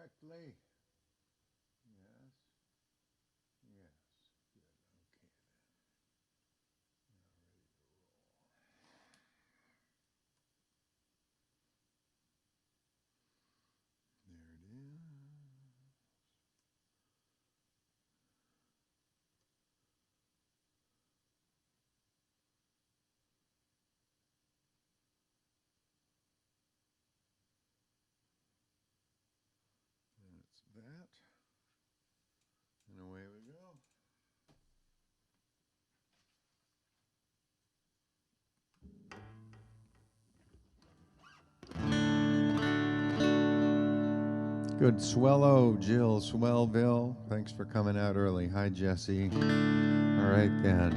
correctly. Yes. Yes. Good. Okay then. Now ready to roll. There it is. That's that. And away we go. Good swello, Jill Swellville. Thanks for coming out early. Hi, Jesse. All right, then.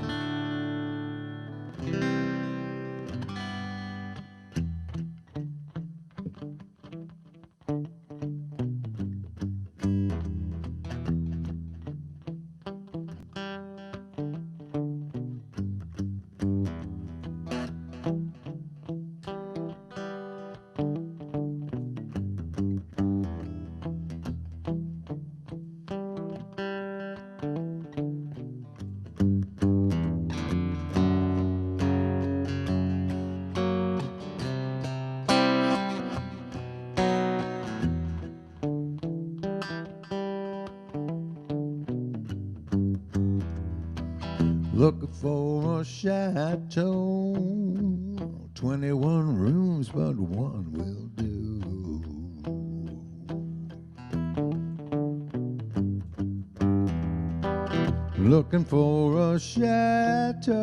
Looking for a chateau, 21 rooms, but one will do. Looking for a chateau,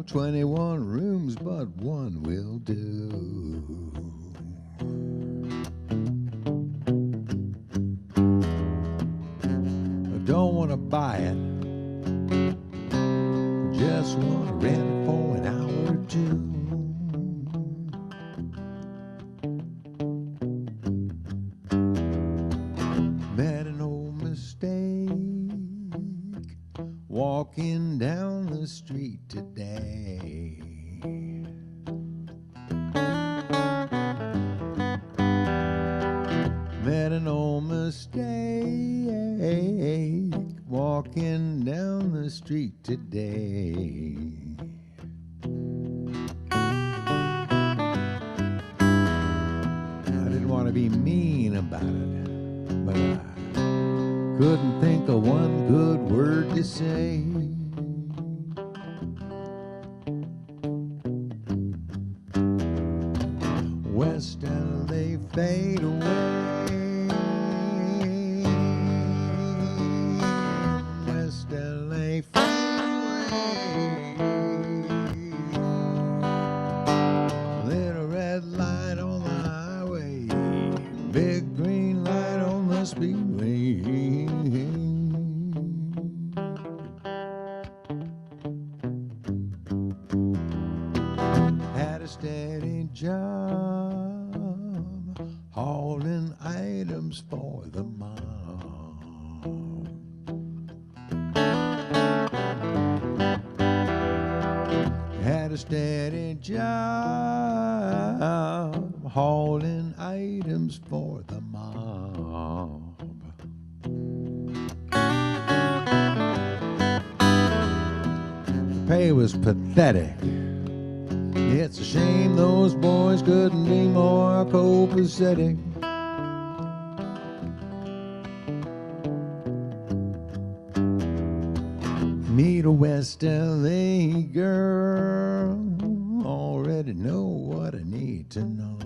21 rooms, but one will do. I don't want to buy it. Just want to rent it for an hour or two. Made an old mistake walking down the street today. Made an old mistake walking down the street today. I didn't want to be mean about it, but I couldn't think of one good word to say. West LA fade away. Little red light on the highway, big green light on the speedway. Had a steady job, hauling items for the mob. Had a steady job, hauling items for the mob. The pay was pathetic. It's a shame those boys couldn't be more copacetic. Meet a West LA girl, already know what I need to know.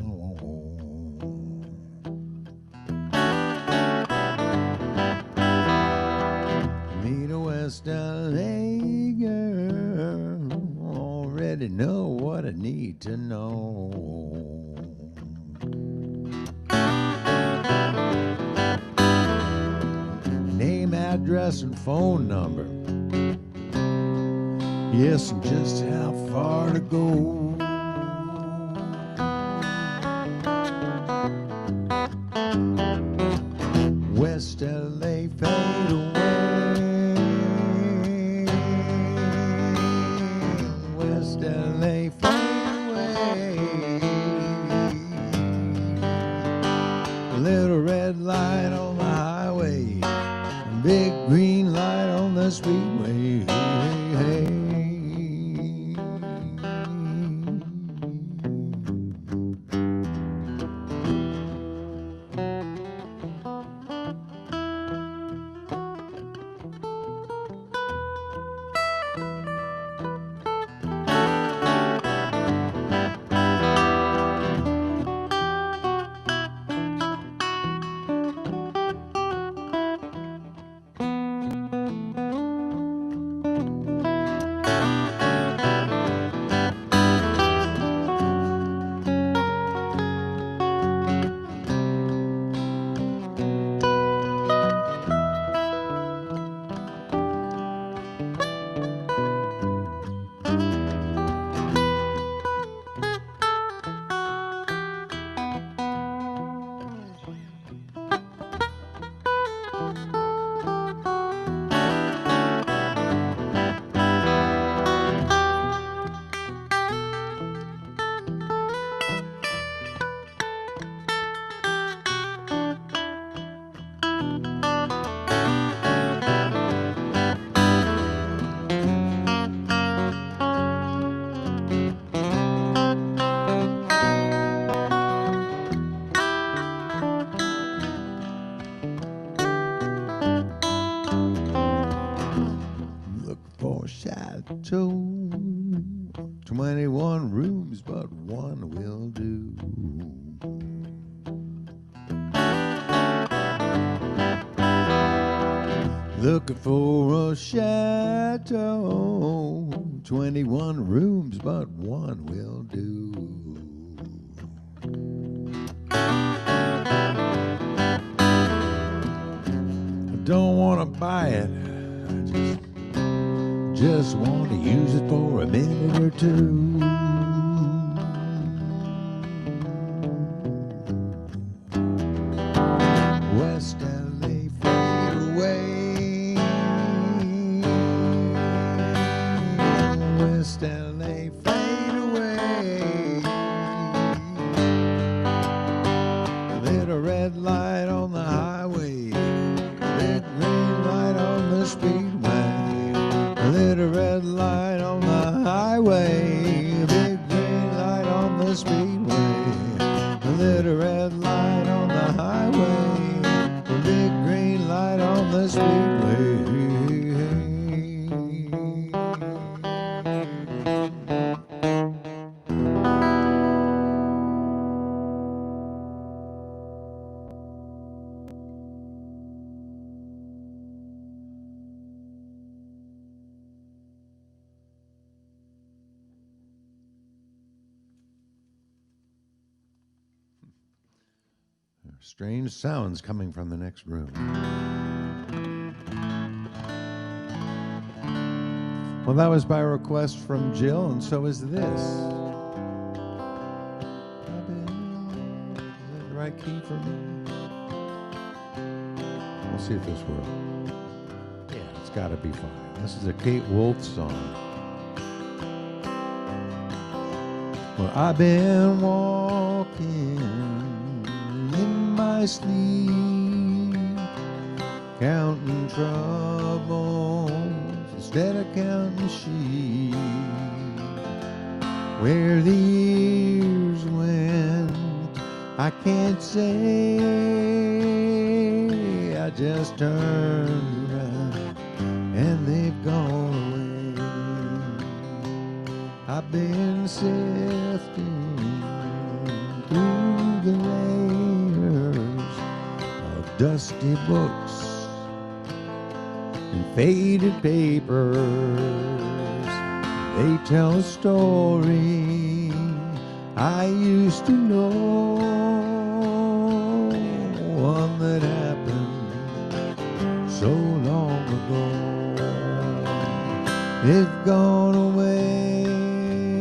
Meet a West LA girl, already know what I need to know. Name, address, and phone number. Yes, and just how far to go. West LA fade away. West LA fade away. A little red chateau. 21 rooms, but one will do. Looking for a chateau. 21 rooms, but one will do. I don't want to buy it. I just want to use it for a minute or two. West LA Fadeaway. West LA Fadeaway. Lit a red light on the highway. Lit green light on the speedway. Lit a red light on the highway. Big green light on the speedway. Lit a red light on the highway. A big green light on the speedway. Strange sounds coming from the next room. Well, that was by request from Jill, and so is this. Is that the right key for me? We'll see if this works. Yeah, it's got to be fine. This is a Kate Wolf song. Well, I've been walking my sleep, counting troubles instead of counting sheep. Where the years went, I can't say. I just turned around and they've gone away. I've been sifting through the layers of dusty books and faded papers. They tell a story I used to know, one that happened so long ago. They've gone away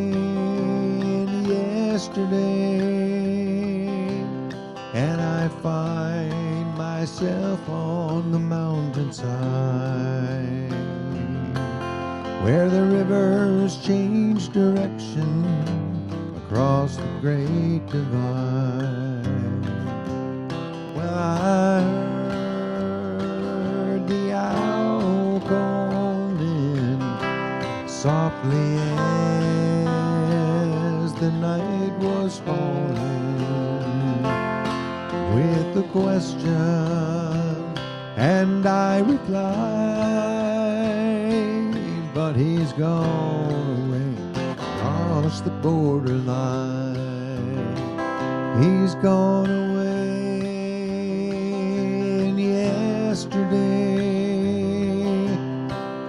in yesterday, and I find myself on the mountainside where the rivers change direction across the great divide. Well, I heard the owl calling softly as the night was falling with a question, and I replied, but he's gone away across the borderline. He's gone away in yesterday,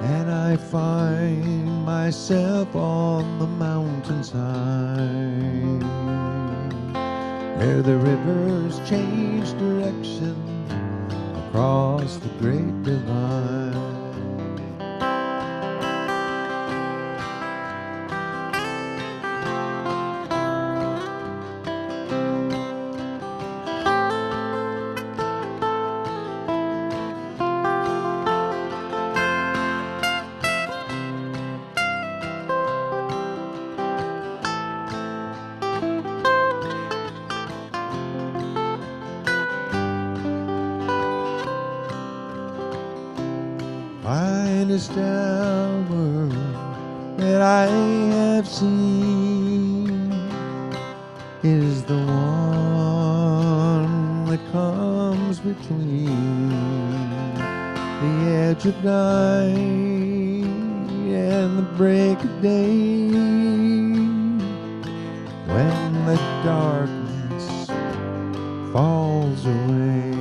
and I find myself on the mountainside where the rivers change direction across the great divide. Finest hour that I have seen is the one that comes between the edge of night and the break of day, when the darkness falls away.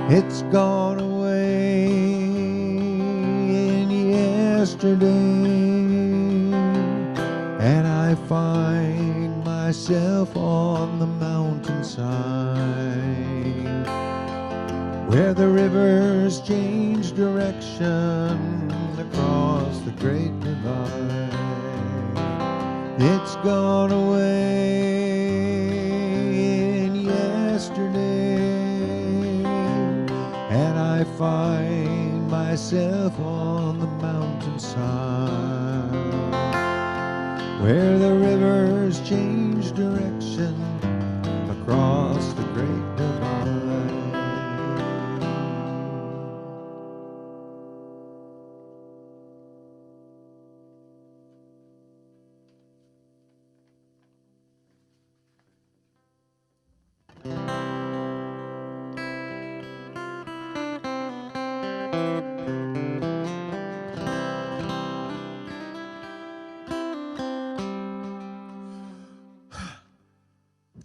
It's gone away in yesterday, and I find myself on the mountainside, where the rivers change direction across the great divide. It's gone away in yesterday, and I find myself on the mountainside, where the rivers change direction across the great divide.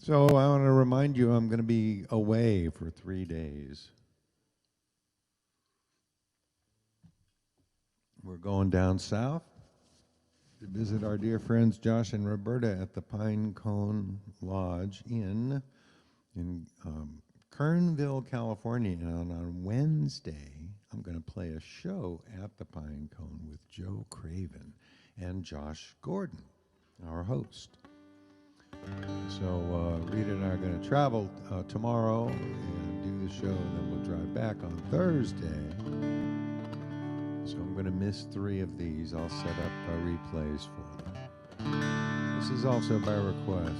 So I want to remind you I'm going to be away for 3 days. We're going down south to visit our dear friends Josh and Roberta at the Pine Cone Lodge Inn in Kernville, California. And on Wednesday, I'm going to play a show at the Pine Cone with Joe Craven and Josh Gordon, our host. So Rita and I are going to travel tomorrow and do the show, and then we'll drive back on Thursday. So I'm going to miss 3 of these. I'll set up replays for them. This is also by request.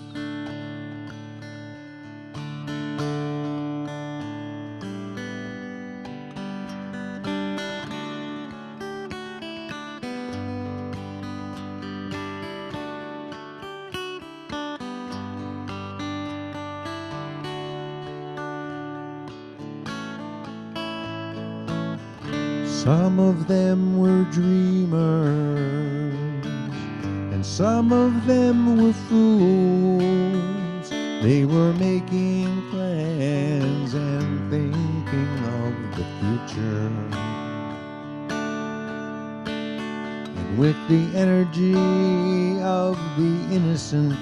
Some of them were dreamers, and some of them were fools. They were making plans and thinking of the future. And with the energy of the innocent,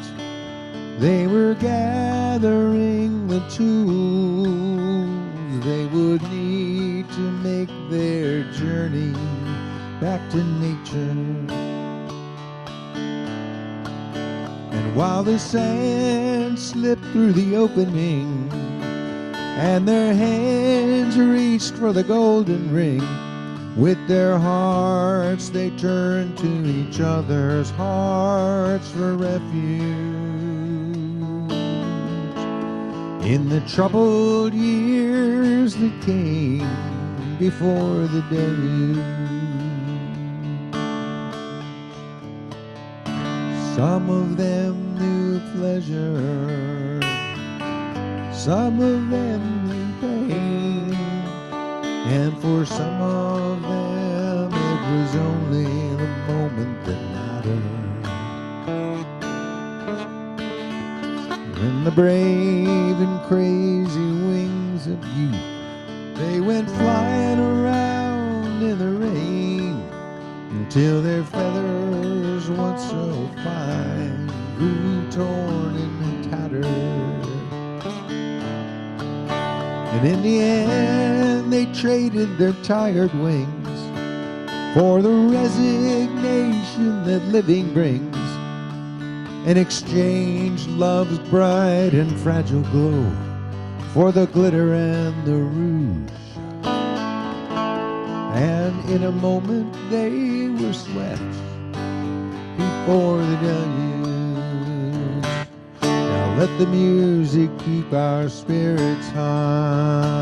they were gathering the tools they would need to make their journey back to nature. And while the sand slipped through the opening and their hands reached for the golden ring, with their hearts they turned to each other's hearts for refuge. In the troubled years that came before the deluge, some of them knew pleasure, some of them knew pain, and for some of them it was only the moment that mattered. When the brave and crazy wings of youth, they went flying around in the rain, until their feathers, once so fine, grew torn and tattered. And in the end they traded their tired wings for the resignation that living brings, and exchanged love's bright and fragile glow for the glitter and the rouge. And in a moment they were swept before the deluge. Now let the music keep our spirits high.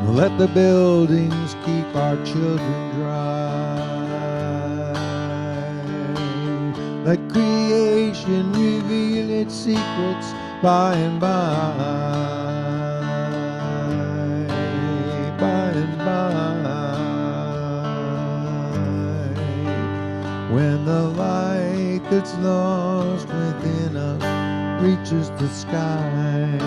Let the buildings keep our children dry. Let creation reveal its secrets by and by. that's lost within us reaches the sky.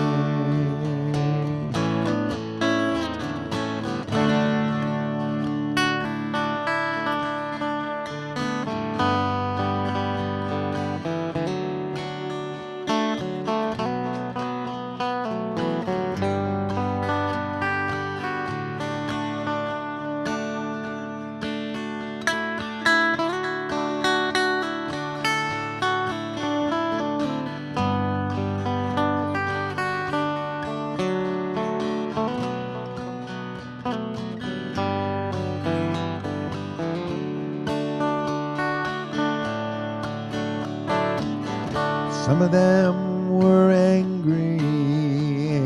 Some of them were angry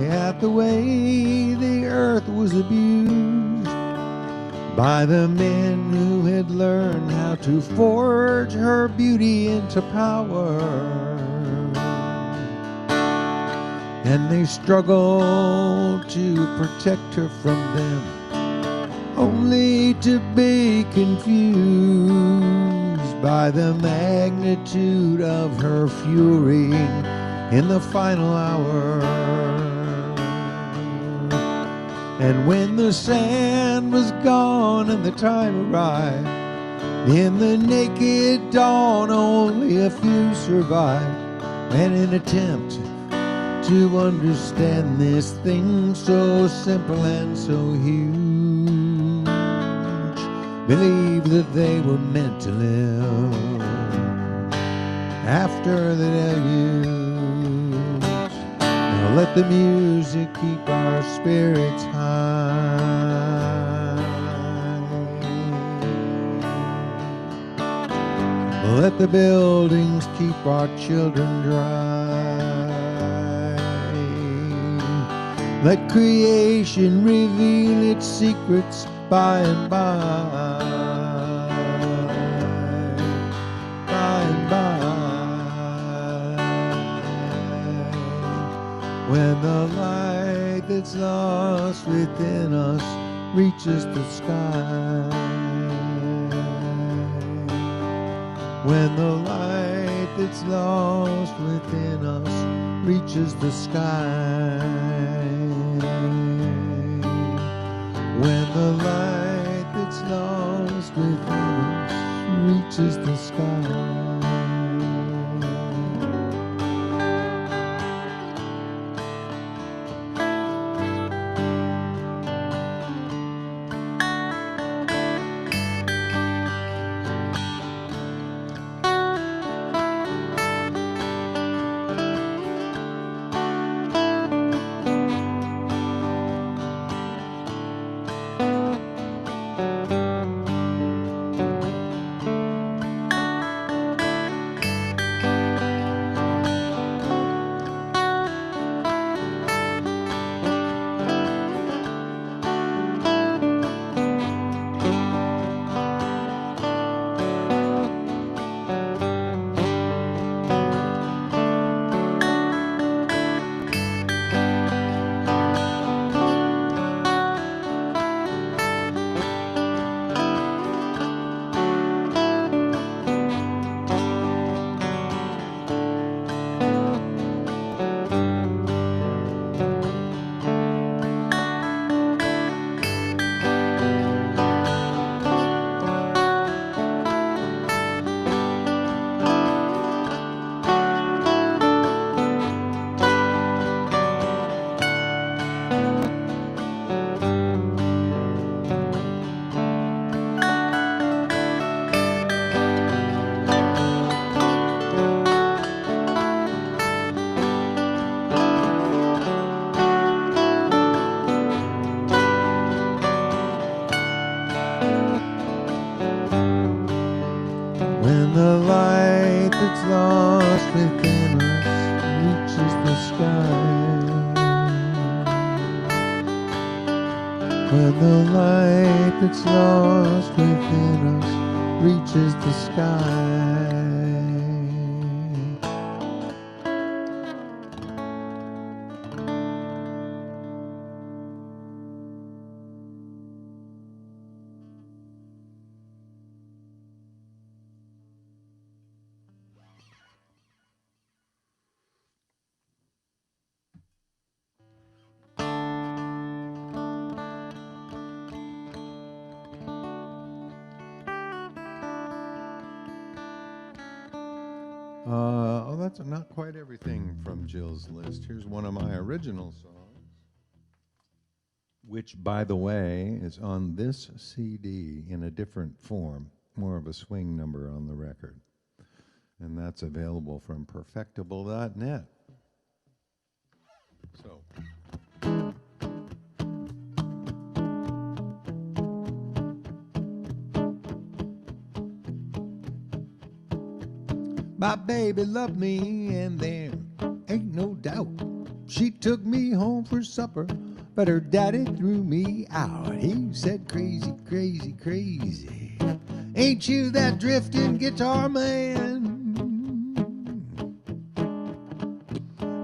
at the way the earth was abused by the men who had learned how to forge her beauty into power. And they struggled to protect her from them, only to be confused by the magnitude of her fury in the final hour. And when the sand was gone and the time arrived, in the naked dawn only a few survived. And in an attempt to understand this thing so simple and so huge, believe that they were meant to live after the deluge. Now let the music keep our spirits high. Let the buildings keep our children dry. Let creation reveal its secrets by and by. When the light that's lost within us reaches the sky. When the light that's lost within us reaches the sky. When the light that's lost within us reaches the sky. When the light that's lost within us reaches the sky. When the light that's lost within us reaches the sky. Oh, that's not quite everything from Jill's list. Here's one of my original songs, which, by the way, is on this CD in a different form, more of a swing number on the record. And that's available from perfectable.net. So. My baby loved me, and there ain't no doubt. She took me home for supper, but her daddy threw me out. He said, crazy, crazy, crazy. Ain't you that drifting guitar man?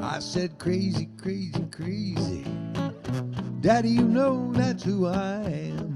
I said, crazy, crazy, crazy. Daddy, you know that's who I am.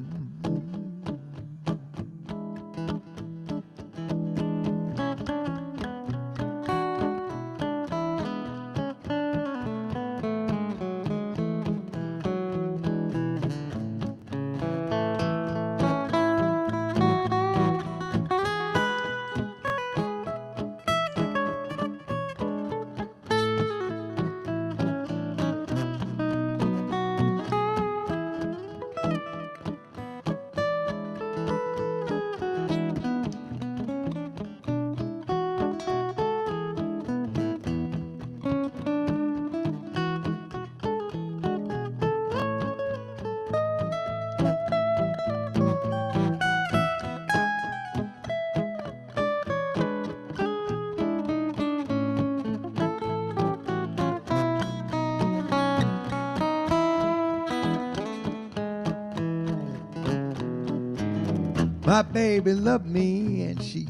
My baby loved me, and she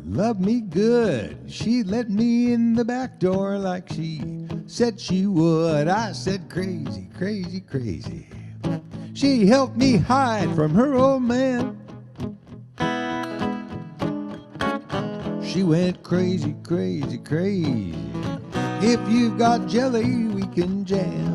loved me good. She let me in the back door like she said she would. I said, crazy, crazy, crazy. She helped me hide from her old man. She went crazy, crazy, crazy. If you've got jelly, we can jam.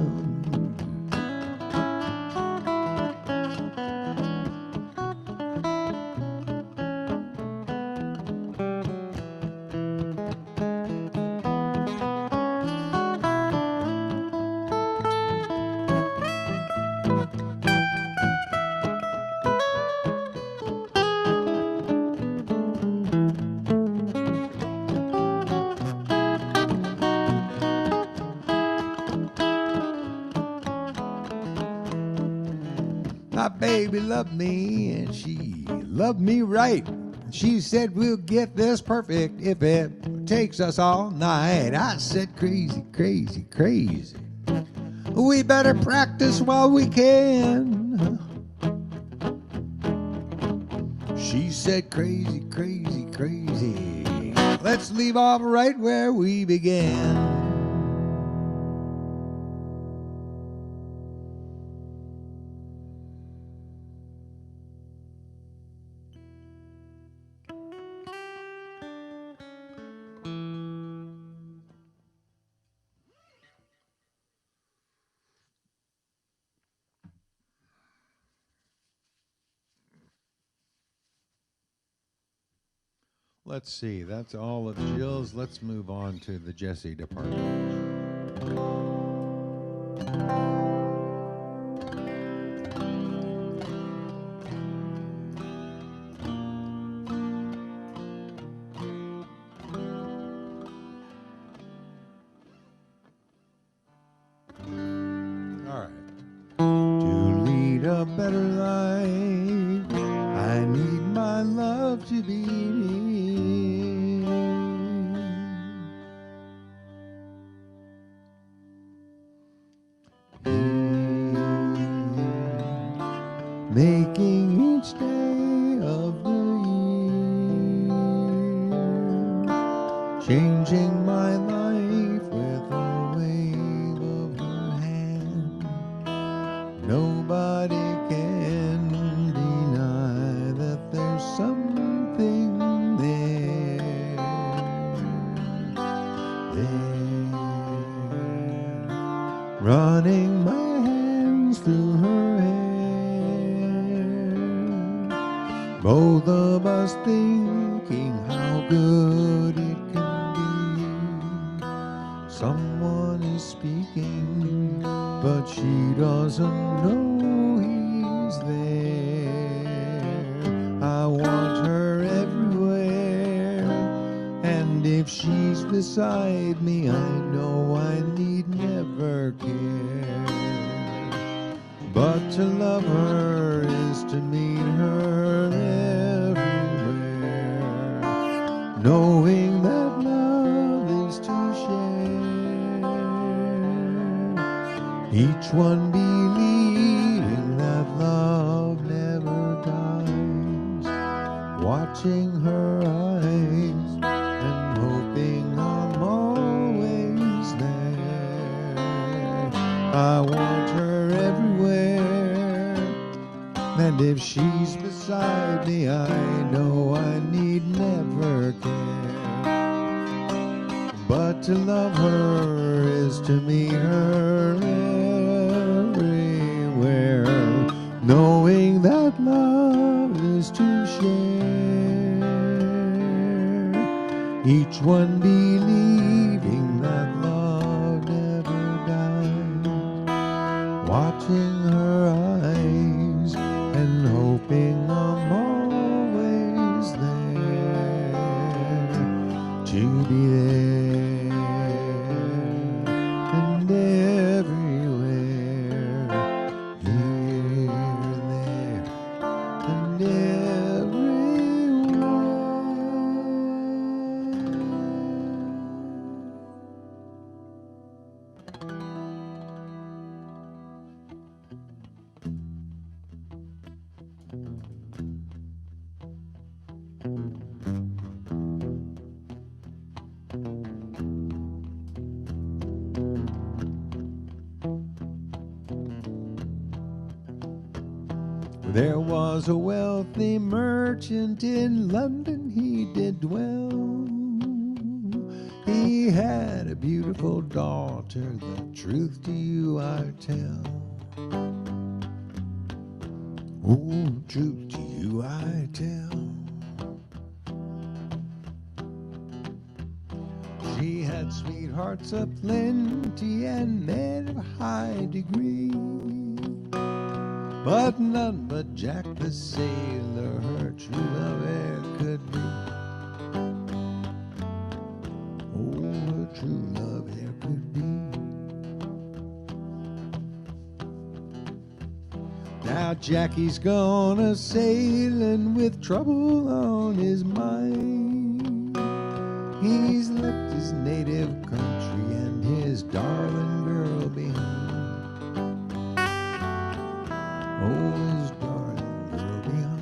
My baby loved me, and she loved me right. She said, we'll get this perfect if it takes us all night. I said, crazy, crazy, crazy. We better practice while we can. She said, crazy, crazy, crazy. Let's leave off right where we began. Let's see, that's all of Jill's. Let's move on to the Jesse department. All right. To lead a better life, I need my love to be near. Making each day of the year, changing my life with a wave of her hand. Nobody can deny that there's something there, running my hands through her hair. Both of us thinking how good it can be. someone is speaking, but she doesn't know he's there. I want her everywhere, and if she's beside me, I know I need never care. But to love her is to meet her everywhere, knowing that love is to share. Each one believing that love never dies, watching her eyes and hoping I'm always there. I want her everywhere, and if she's beside me, I know I need never care. But to love her is to meet her everywhere, knowing that love is to share. Each one believing that love never dies, watching her eyes and hoping I'm always there, to be there and everywhere, here and there and everywhere. There was a wealthy merchant in London, he did dwell. He had a beautiful daughter, the truth to you I tell. Oh, the truth to you I tell. She had sweethearts aplenty and men of high degree, but none but Jack the sailor her true love e'er could be. Oh, her true love e'er could be. Now Jackie's gone a-sailing with trouble on his mind. He's left his native country and his darling girl behind. Oh, his darling girl behind.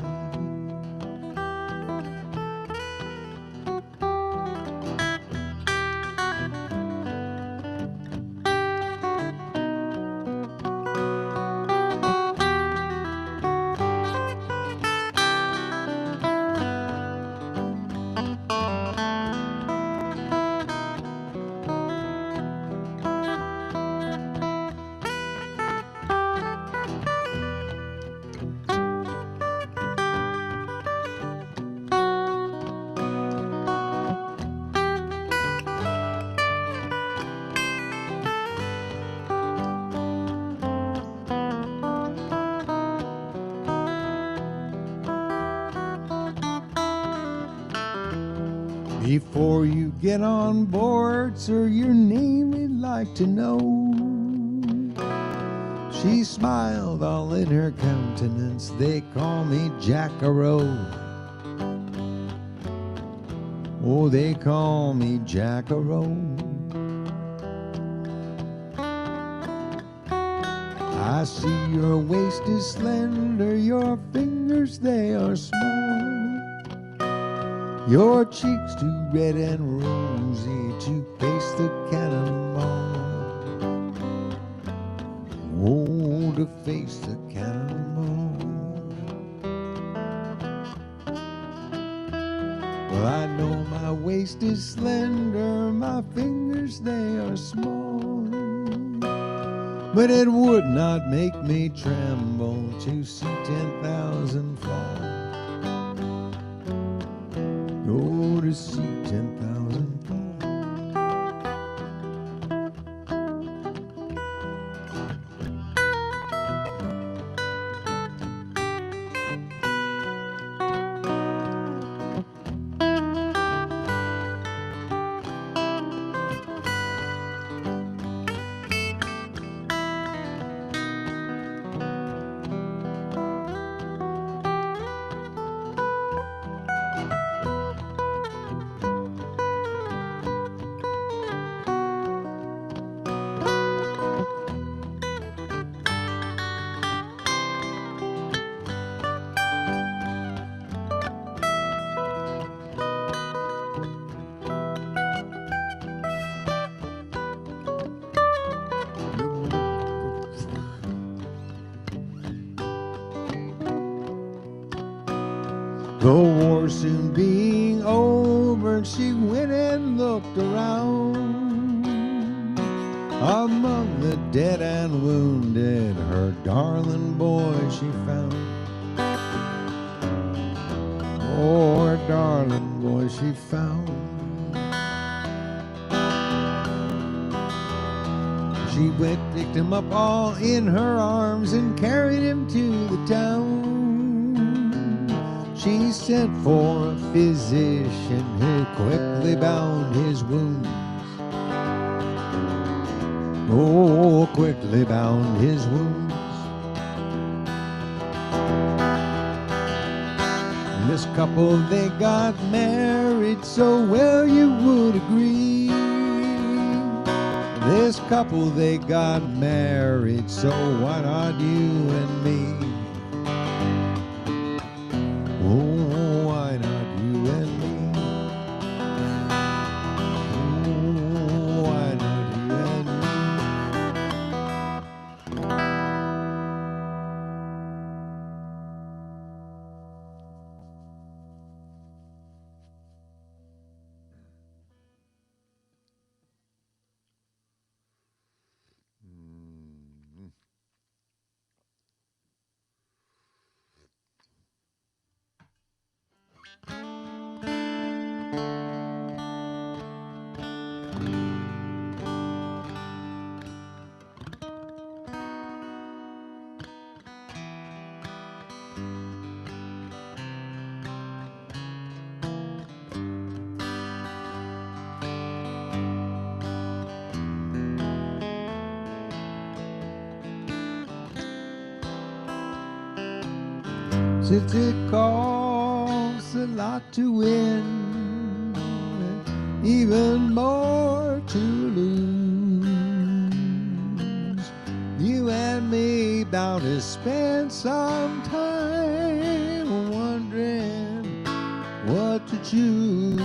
Before you get on board, sir, your name we'd like to know. She smiled all in her countenance, they call me Jack-a-row. Oh, they call me Jack-a-row. I see your waist is slender, your fingers they are small, your cheeks too red and rosy to face the cannonball. Oh, to face the cannonball. Well, I know my waist is slender, my fingers they are small, but it would not make me tremble to see 10,000 fall. Oh, to see 10,000 fall. The war soon being over, she went and looked around. Among the dead and wounded, her darling boy she found. Oh, her darling boy she found. She went, picked him up all in her arms and carried him to the town. She sent for a physician who quickly bound his wounds. Oh, quickly bound his wounds. This couple, they got married so well you would agree. This couple, they got married, so why not you and me? Oh, why not you and me? Oh, why not you and me? Since it costs a lot to win, even more to lose, you and me bound to spend some time wondering what to choose.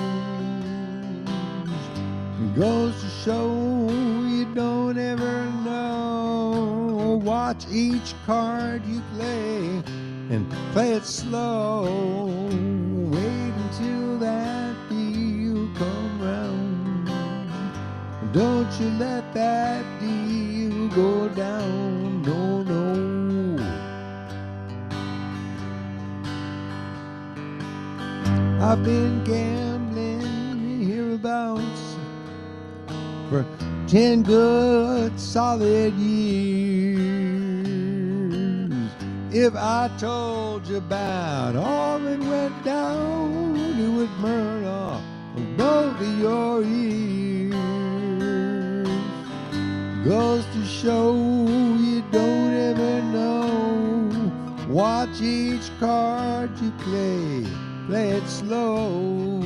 It goes to show you don't ever know. Watch each card you play and play it slow. Wait until that deal come round. Don't you let that deal go down. No, no. I've been gambling hereabouts for 10 good solid years. If I told you about all that went down, it would burn off both of your ears. Goes to show you don't ever know. Watch each card you play, play it slow.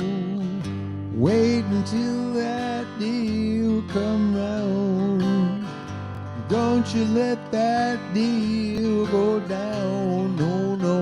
Wait until that deal come round. Don't you let that deal go down, no, no.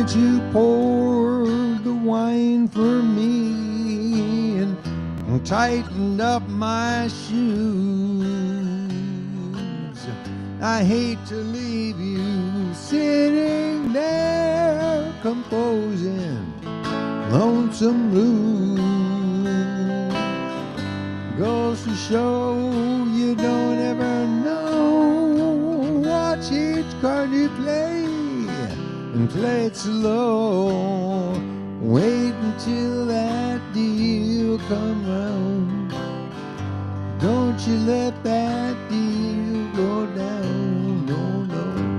since you poured the wine for me and tightened up my shoes. I hate to leave you sitting there composing lonesome blues. Goes to show you don't ever know. Watch each card you play and play it slow. Wait until that deal come round. Don't you let that deal go down. No, no.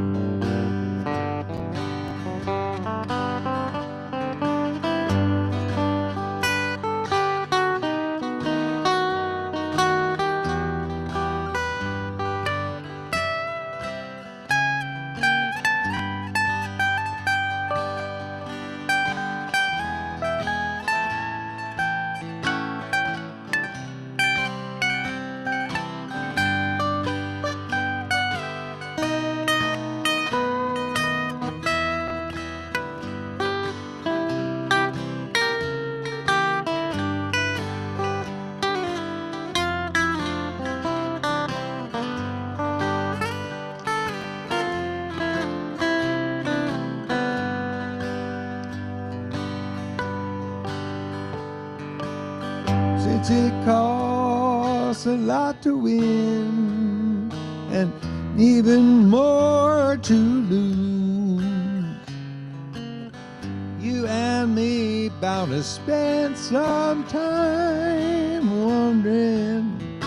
Since it costs a lot to win and even more to lose, you and me bound to spend some time wondering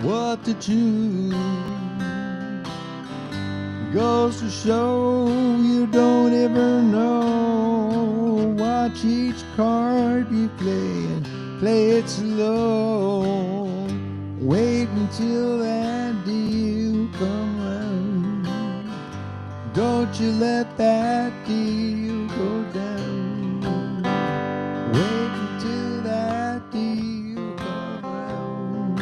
what to choose. Goes to show you don't ever know. Watch each card you play and play it slow. Wait until that deal come round. Don't you let that deal go down. Wait until that deal come round.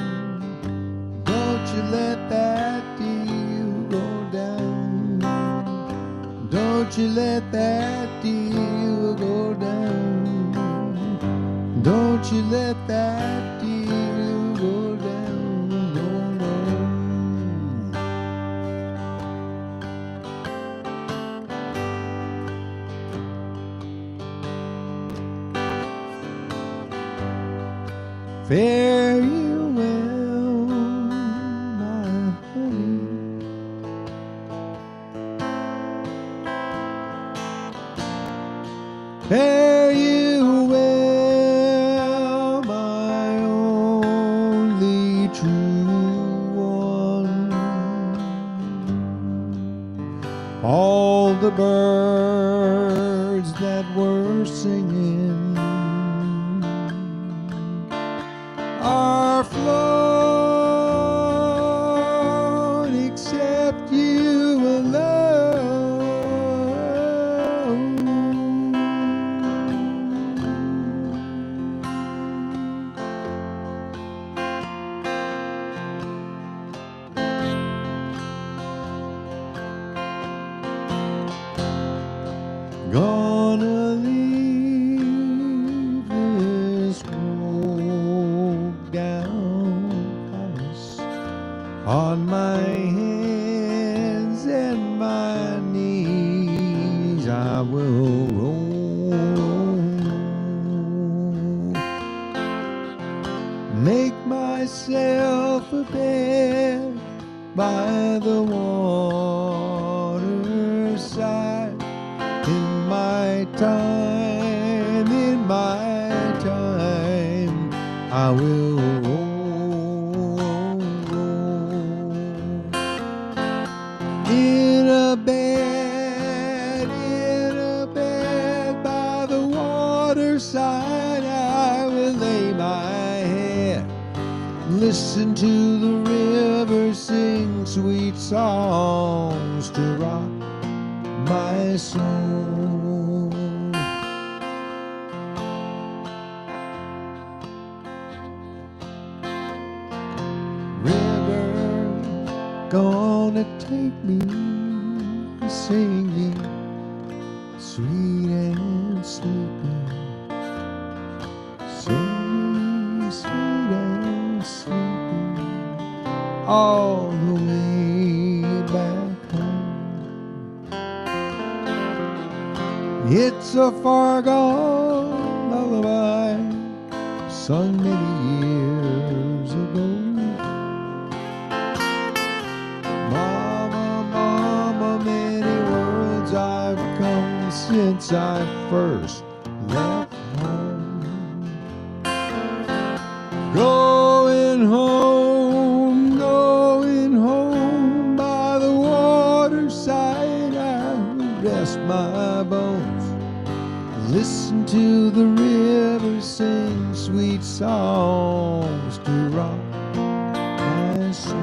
Don't you let that deal go down. Don't you let that deal go down. Don't you let that deal go down, no, no. Fare you well, my honey. Fare you well, my only true one. All the birds that were singing are flown except you alone. Gonna leave this Brokedown Palace on my hands and my knees. I will roll, make myself a bed by the waterside. In my time, I will roll in a bed by the waterside. I will lay my head, listen to the river sing sweet songs to rock my soul. River gonna take me singing sweet and sleepy. Sing me sweet and sleepy all the way back home. It's a far gone lullaby sung many years ago. Mama, mama, many worlds I've come since I first left home. Going home by the waterside, I rest my bones. Listen to the river sing sweet songs to rock my soul.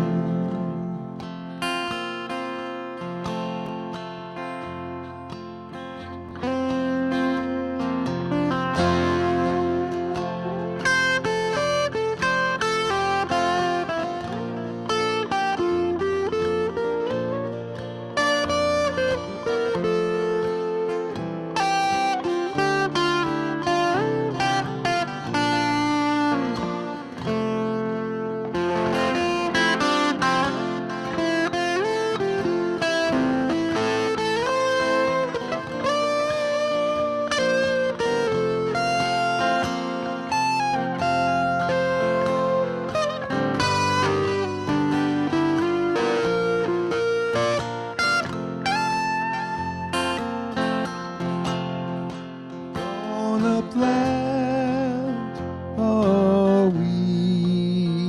Upland are weeping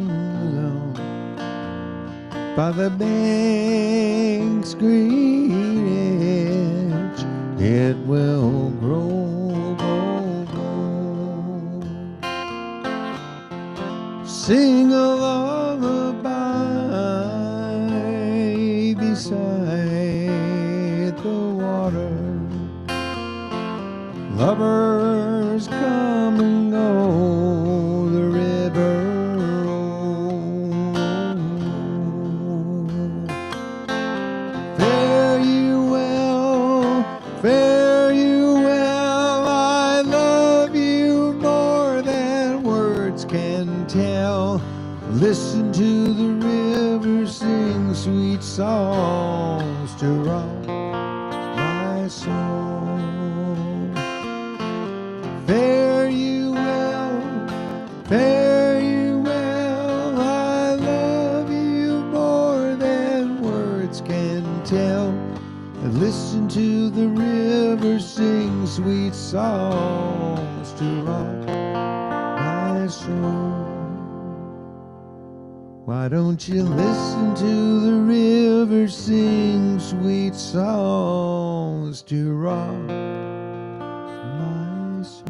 alone by the bank's green edge. It will grow, grow, grow. Sing a lullaby beside the water. Lovers come and go, the river rolls. Fare you well, I love you more than words can tell. Listen to the river sing sweet songs to rock my soul. Fare you well, I love you more than words can tell. And listen to the river sing sweet songs to rock my soul. Why don't you listen to the river sing sweet songs to rock my soul?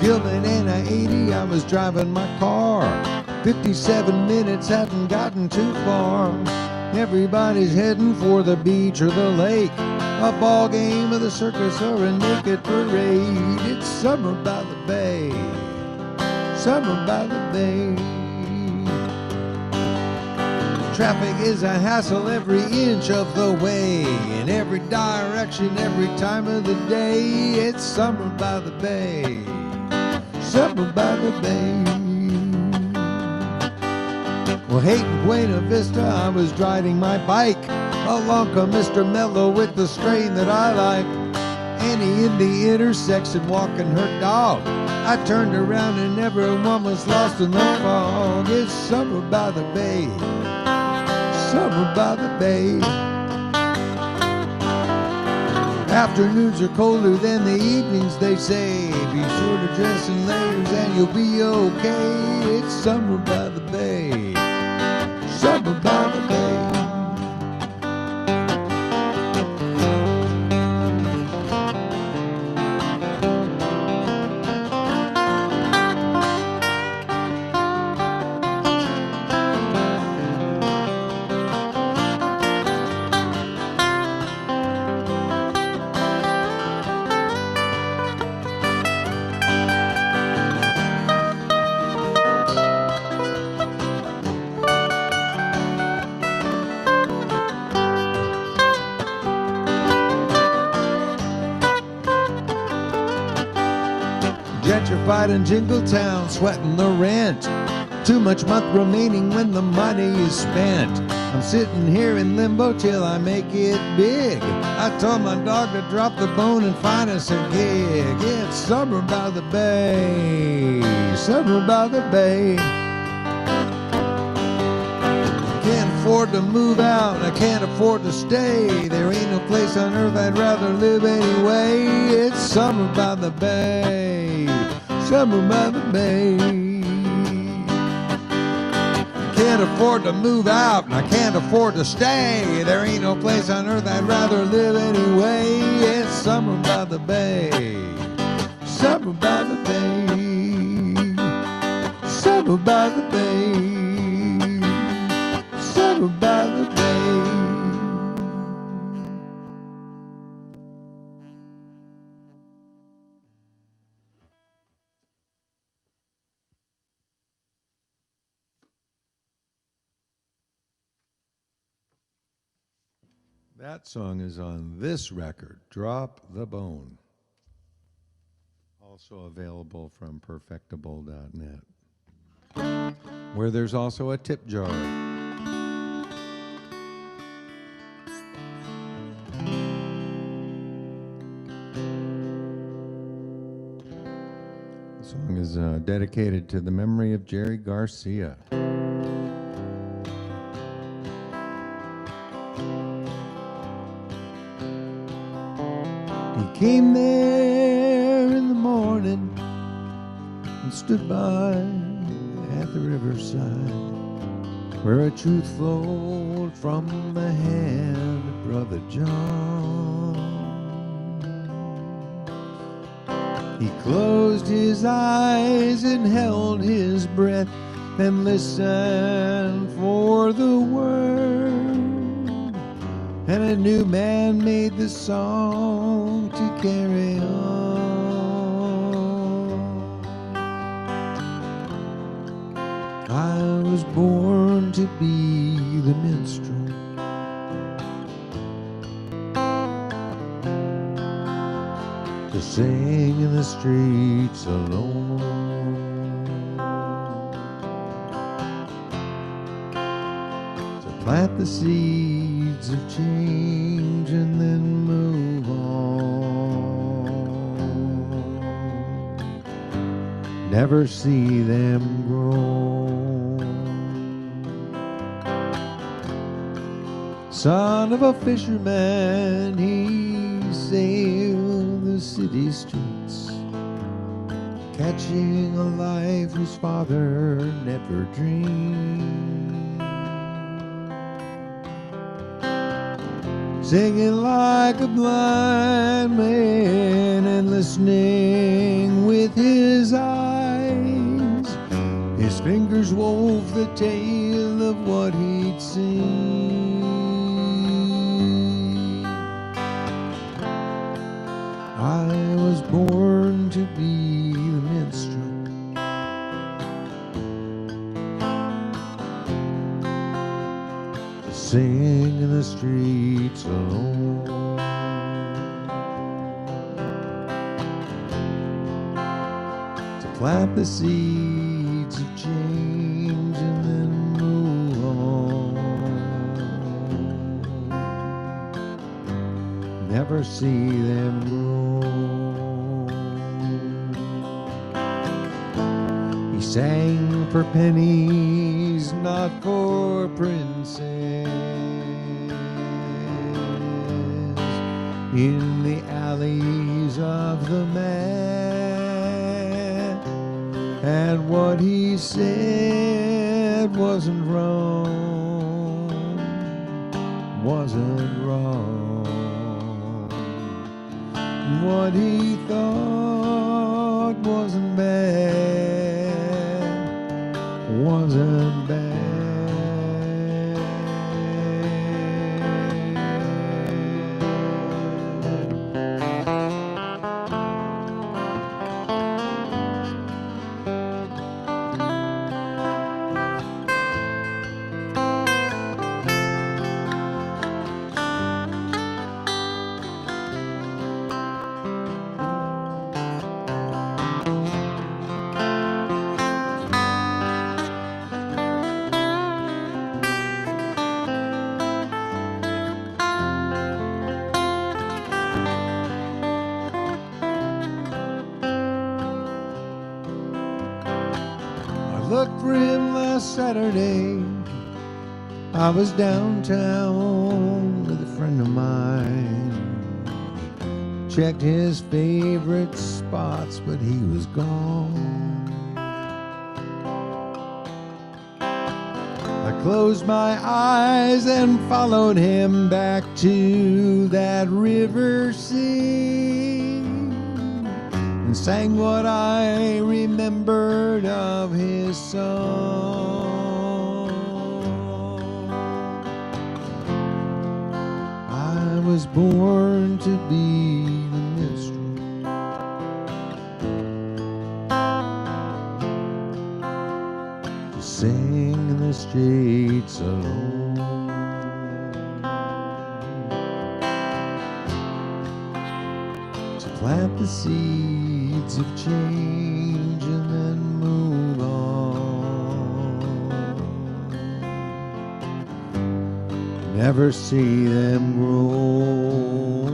Gilman and I 80, I was driving my car. 57 minutes, hadn't gotten too far. Everybody's heading for the beach or the lake, a ball game of the circus or a naked parade. It's summer by the bay, summer by the bay. Traffic is a hassle every inch of the way, in every direction, every time of the day. It's summer by the bay, summer by the bay. Well, hating Buena Vista, I was riding my bike along a Mr. Mellow with the strain that I like. Annie in the intersection walking her dog. I turned around and everyone was lost in the fog. It's summer by the bay, summer by the bay. Afternoons are colder than the evenings, they say. Be sure to dress in layers and you'll be okay. It's summer by the bay. Summer by the bay. Gentrified in Jingletown, sweating the rent. Too much month remaining when the money is spent. I'm sitting here in limbo till I make it big. I told my dog to drop the bone and find us a gig. It's summer by the bay, summer by the bay. Can't afford to move out, I can't afford to stay. There ain't no place on earth I'd rather live anyway. It's summer by the bay, summer by the bay. Can't afford to move out and I can't afford to stay. There ain't no place on earth I'd rather live anyway. It's summer by the bay, summer by the bay, summer by the bay, summer by the bay. That song is on this record, Drop the Bone. Also available from perfectable.net, where there's also a tip jar. The song is dedicated to the memory of Jerry Garcia. He came there in the morning and stood by at the riverside, where a truth flowed from the hand of Brother John. He closed his eyes and held his breath and listened for the word. And a new man made the song to carry on. I was born to be the minstrel, to sing in the streets alone, to plant the seeds of change and then move on. Never see them grow. Son of a fisherman, he sailed the city streets, catching a life whose father never dreamed. Singing like a blind man and listening with his eyes. His fingers wove the tale of what he'd seen. I was born to be the minstrel, to sing in the streets alone, to plant the seeds of change and then move on. Never see them grow. He sang for pennies, not for princes. in the alleys of the man, and what he said wasn't wrong, wasn't wrong. What he thought wasn't bad, wasn't bad. Looked for him last Saturday. I was downtown with a friend of mine. Checked his favorite spots, but he was gone. I closed my eyes and followed him back to that river scene, and sang what I remembered of his song. I was born to be the minstrel, to sing in the streets alone, to plant the seeds of change and then move on. Never see them grow,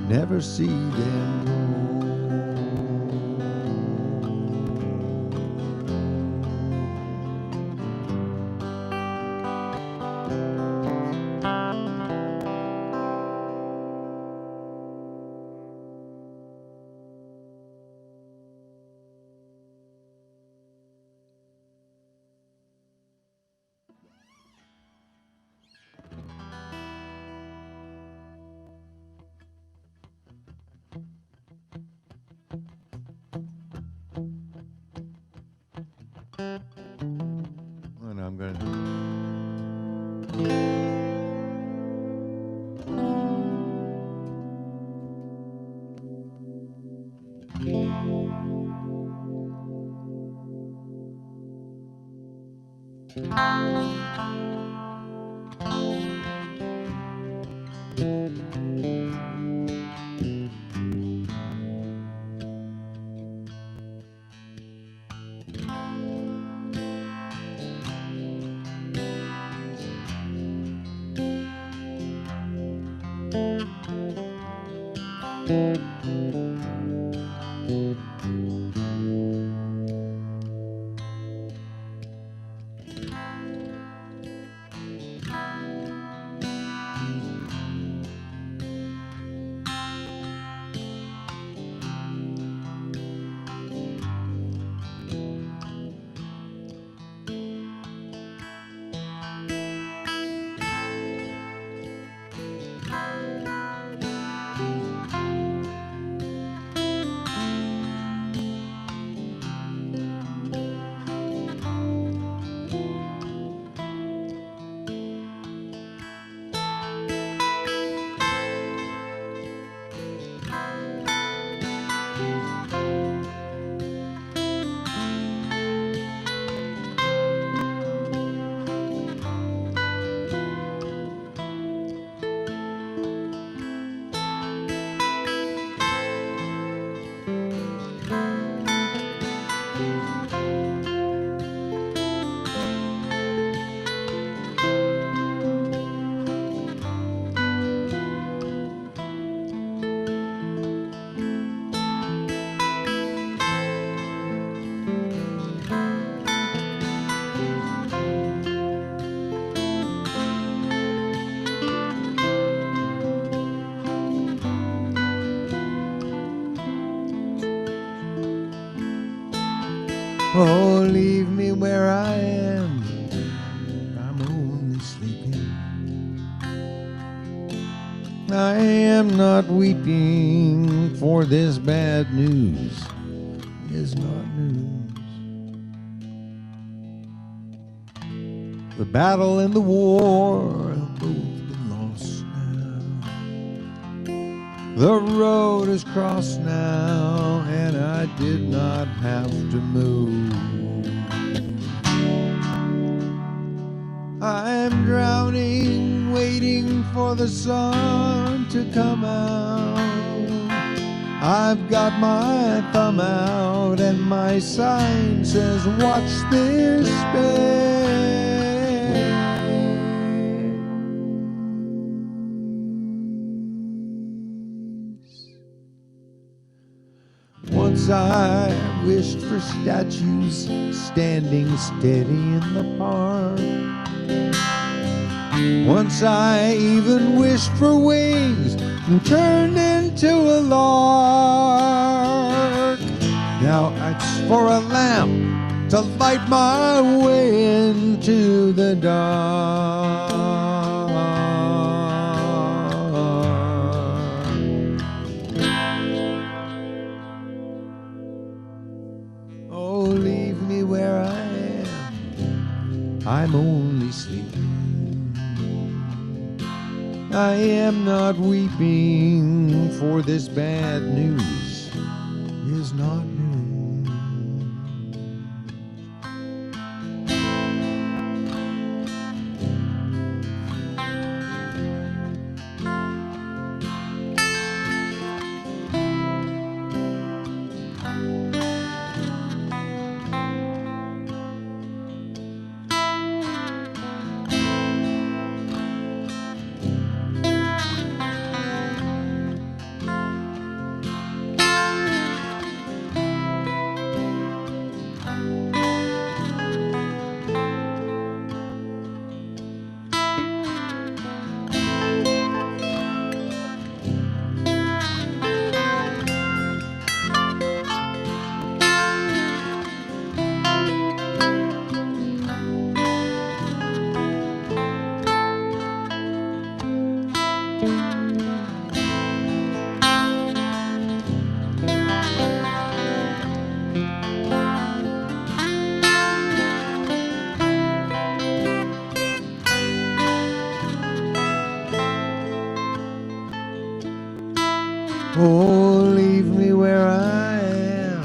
never see them grow. And I'm gonna. Oh, leave me where I am. I'm only sleeping. I am not weeping, for this bad news is not news. The battle and the war have both been lost now. The road is crossed now, and I did not have to move. I'm drowning, waiting for the sun to come out. I've got my thumb out, and my sign says, watch this space. Once I wished for statues standing steady in the park. Once I even wished for wings and turned into a lark. Now it's for a lamp to light my way into the dark. Oh, leave me where I am. I'm only sleeping. I am not weeping, for this bad news is not news. Oh, leave me where I am.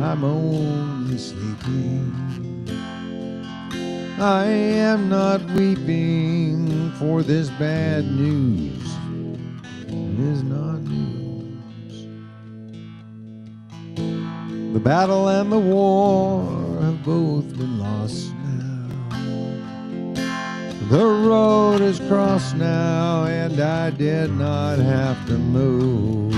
I'm only sleeping. I am not weeping, for this bad news is not news. The battle and the war have both been lost now. The road is crossed now, and I did not have to move.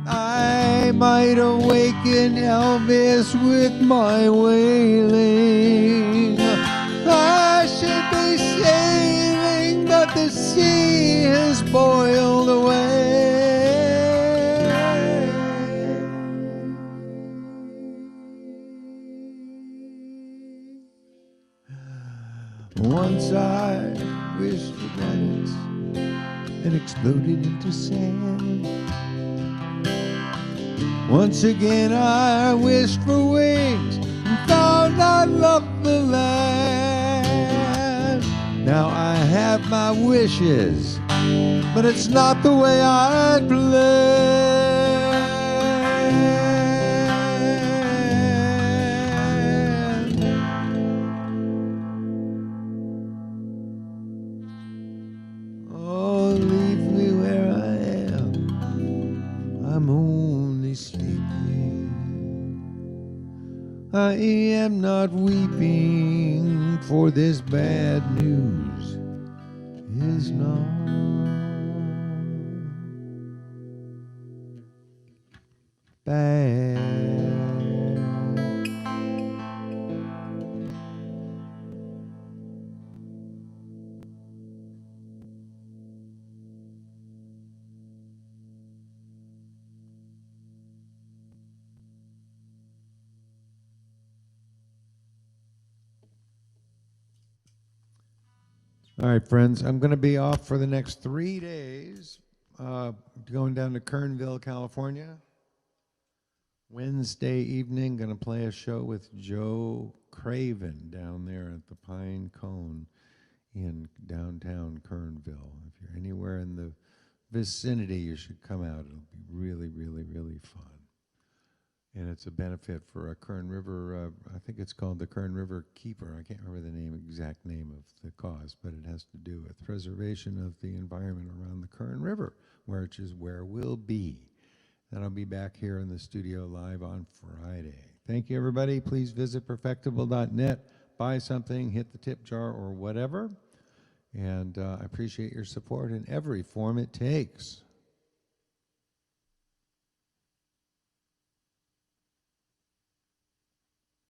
I might awaken Elvis with my wailing. I should be sailing, but the sea has boiled away. Once I wished for planets and exploded into sand. Once again I wished for wings and found I loved the land. Now I have my wishes, but it's not the way I'd planned. Oh, leave me where I am. I'm only sleeping. I am not weeping, for this bad news is not bad. All right, friends, I'm going to be off for the next 3 days, going down to Kernville, California. Wednesday evening, going to play a show with Joe Craven down there at the Pine Cone in downtown Kernville. If you're anywhere in the vicinity, you should come out. It'll be really, really, really fun. And it's a benefit for a Kern River, I think it's called the Kern River Keeper. I can't remember the exact name of the cause, but it has to do with preservation of the environment around the Kern River, which is where we'll be. And I'll be back here in the studio live on Friday. Thank you, everybody. Please visit perfectible.net, buy something, hit the tip jar or whatever. And I appreciate your support in every form it takes.